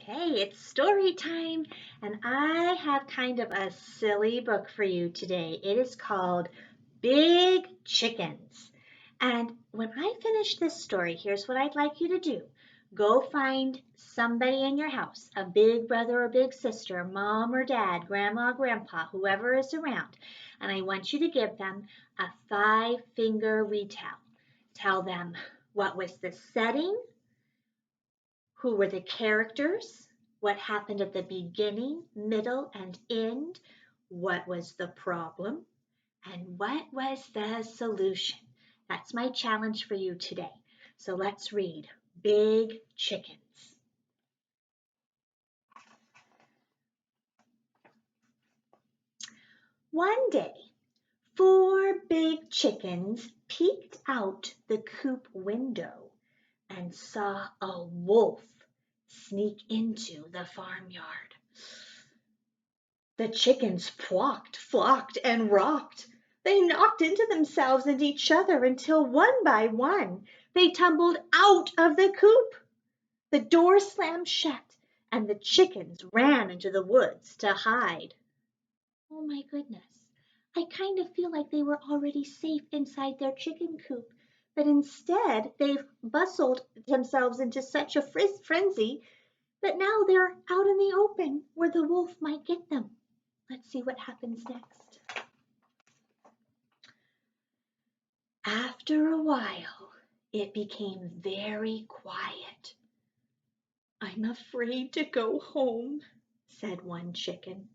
Okay, it's story time, and I have kind of a silly book for you today. It is called Big Chickens. And when I finish this story, here's what I'd like you to do. Go find somebody in your house, a big brother or big sister, mom or dad, grandma, grandpa, whoever is around, and I want you to give them a five-finger retell. Tell them what was the setting, who were the characters, what happened at the beginning, middle, and end, what was the problem, and what was the solution. That's my challenge for you today. So let's read Big Chickens. One day, four big chickens peeked out the coop window and saw a wolf sneak into the farmyard. The chickens flocked, and rocked. They knocked into themselves and each other until one by one they tumbled out of the coop. The door slammed shut and the chickens ran into the woods to hide. Oh my goodness. I kind of feel like they were already safe inside their chicken coop, but instead they've bustled themselves into such a frenzy that now they're out in the open where the wolf might get them. Let's see what happens next. After a while, it became very quiet. I'm afraid to go home, said one chicken.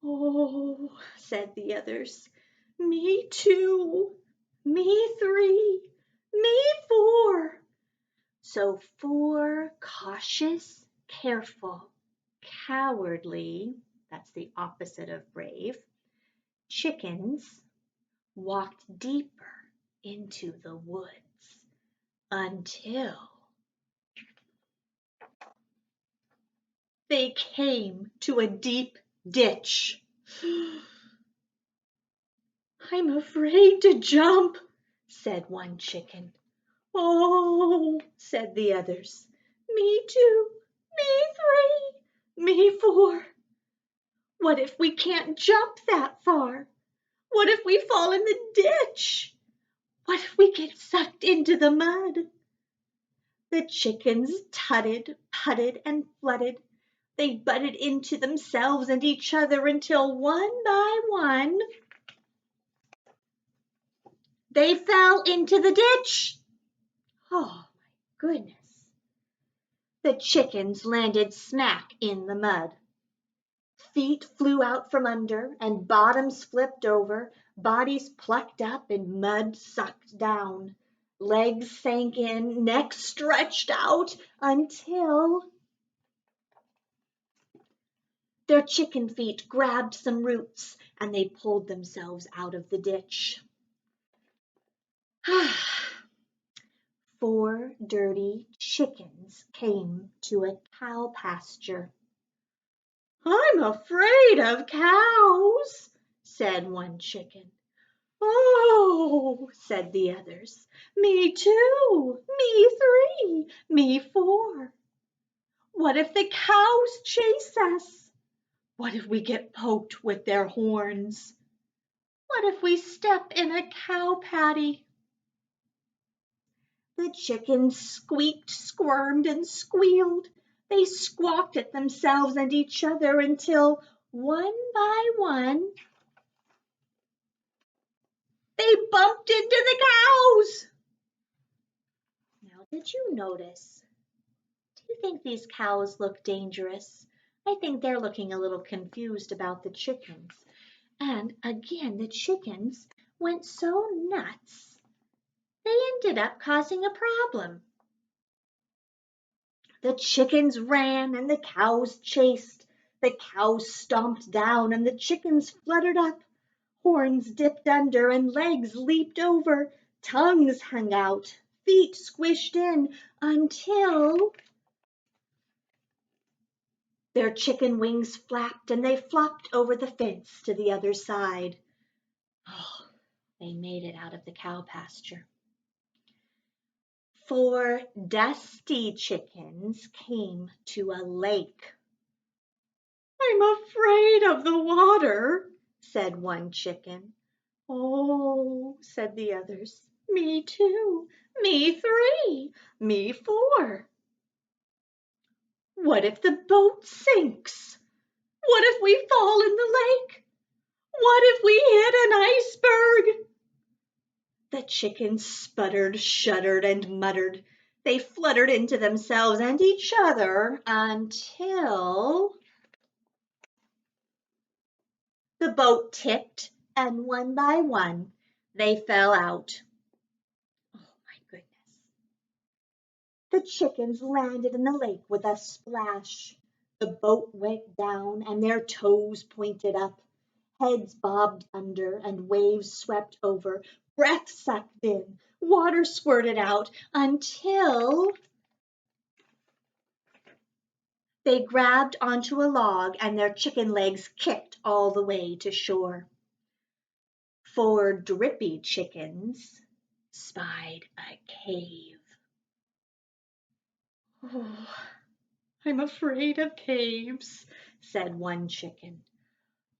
Oh, said the others. Me too. Me three. Me four. So four cautious, careful, cowardly, that's the opposite of brave, chickens walked deeper into the woods until they came to a deep ditch. I'm afraid to jump, said one chicken. Oh, said the others. Me too, me three, me four. What if we can't jump that far? What if we fall in the ditch? What if we get sucked into the mud? The chickens tutted, putted, and fluttered. They butted into themselves and each other until one by one they fell into the ditch. Oh my goodness. The chickens landed smack in the mud. Feet flew out from under and bottoms flipped over, bodies plucked up and mud sucked down. Legs sank in, necks stretched out until their chicken feet grabbed some roots and they pulled themselves out of the ditch. Four dirty chickens came to a cow pasture. I'm afraid of cows, said one chicken. Oh, said the others. Me too, me three, me four. What if the cows chase us? What if we get poked with their horns? What if we step in a cow patty? The chickens squeaked, squirmed, and squealed. They squawked at themselves and each other until, one by one, they bumped into the cows. Now, did you notice? Do you think these cows look dangerous? I think they're looking a little confused about the chickens. And again, the chickens went so nuts, they ended up causing a problem. The chickens ran and the cows chased. The cows stomped down and the chickens fluttered up. Horns dipped under and legs leaped over. Tongues hung out, feet squished in until their chicken wings flapped and they flopped over the fence to the other side. Oh, they made it out of the cow pasture. 4 dusty chickens came to a lake. "I'm afraid of the water," said one chicken. "Oh," said the others, "me too, me 3, me 4. What if the boat sinks? What if we fall in the lake? What if we hit an iceberg?" The chickens sputtered, shuddered, and muttered. They fluttered into themselves and each other until the boat tipped, and one by one they fell out. Oh my goodness. The chickens landed in the lake with a splash. The boat went down and their toes pointed up. Heads bobbed under and waves swept over. Breath sucked in. Water squirted out until they grabbed onto a log and their chicken legs kicked all the way to shore. 4 drippy chickens spied a cave. "Oh, I'm afraid of caves," said one chicken.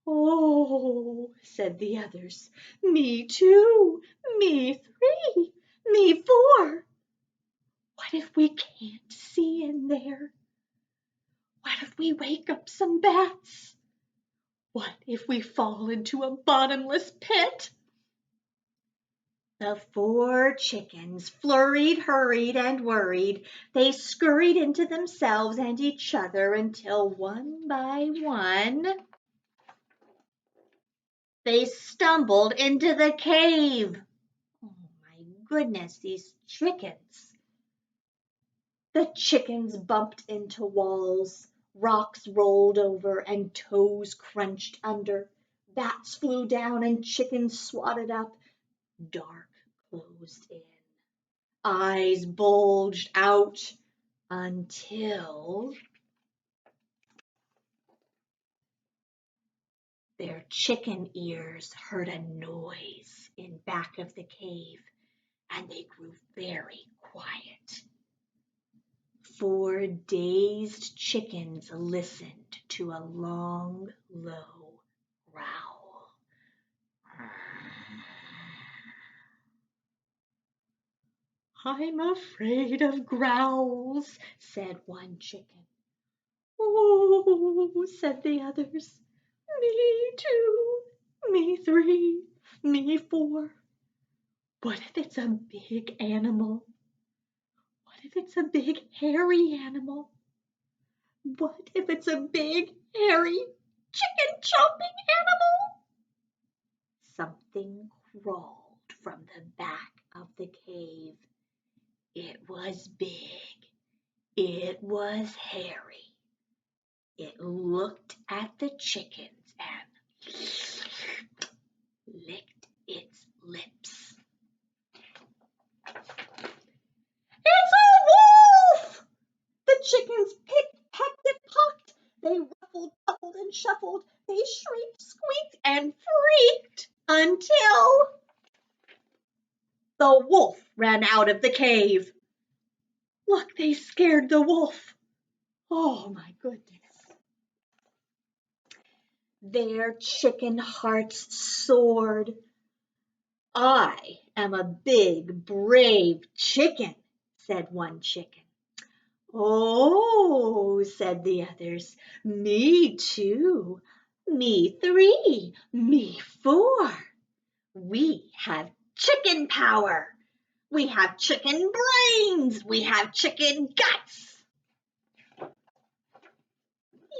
"Oh," said the others, "me too, me 3, me 4. What if we can't see in there? What if we wake up some bats? What if we fall into a bottomless pit?" The 4 chickens flurried, hurried, and worried. They scurried into themselves and each other until one by one they stumbled into the cave. Oh my goodness, these chickens. The chickens bumped into walls. Rocks rolled over and toes crunched under. Bats flew down and chickens swatted up. Dark closed in. Eyes bulged out until their chicken ears heard a noise in back of the cave, and they grew very quiet. 4 dazed chickens listened to a long, low growl. "I'm afraid of growls," said one chicken. "Oh," said the others, "me too, me 3, me 4. What if it's a big animal? What if it's a big hairy animal? What if it's a big hairy chicken chomping animal?" Something crawled from the back of the cave. It was big. It was hairy. It looked at the chickens and licked its lips. "It's a wolf!" The chickens picked, pecked, and pocked. They ruffled, puffled, and shuffled. They shrieked, squeaked, and freaked until the wolf ran out of the cave. Look, they scared the wolf. Oh my goodness. Their chicken hearts soared. "I am a big, brave chicken," said one chicken. "Oh," said the others, "me too, me 3, me 4. We have chicken power. We have chicken brains. We have chicken guts."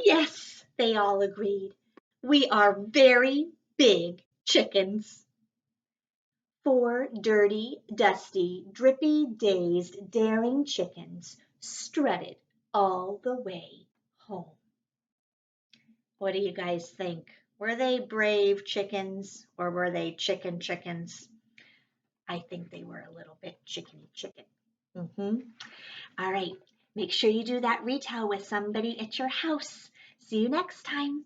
"Yes," they all agreed. "We are very big chickens." 4 dirty, dusty, drippy, dazed, daring chickens strutted all the way home. What do you guys think? Were they brave chickens or were they chickens? I think they were a little bit chicken. All right, make sure you do that retell with somebody at your house. See you next time.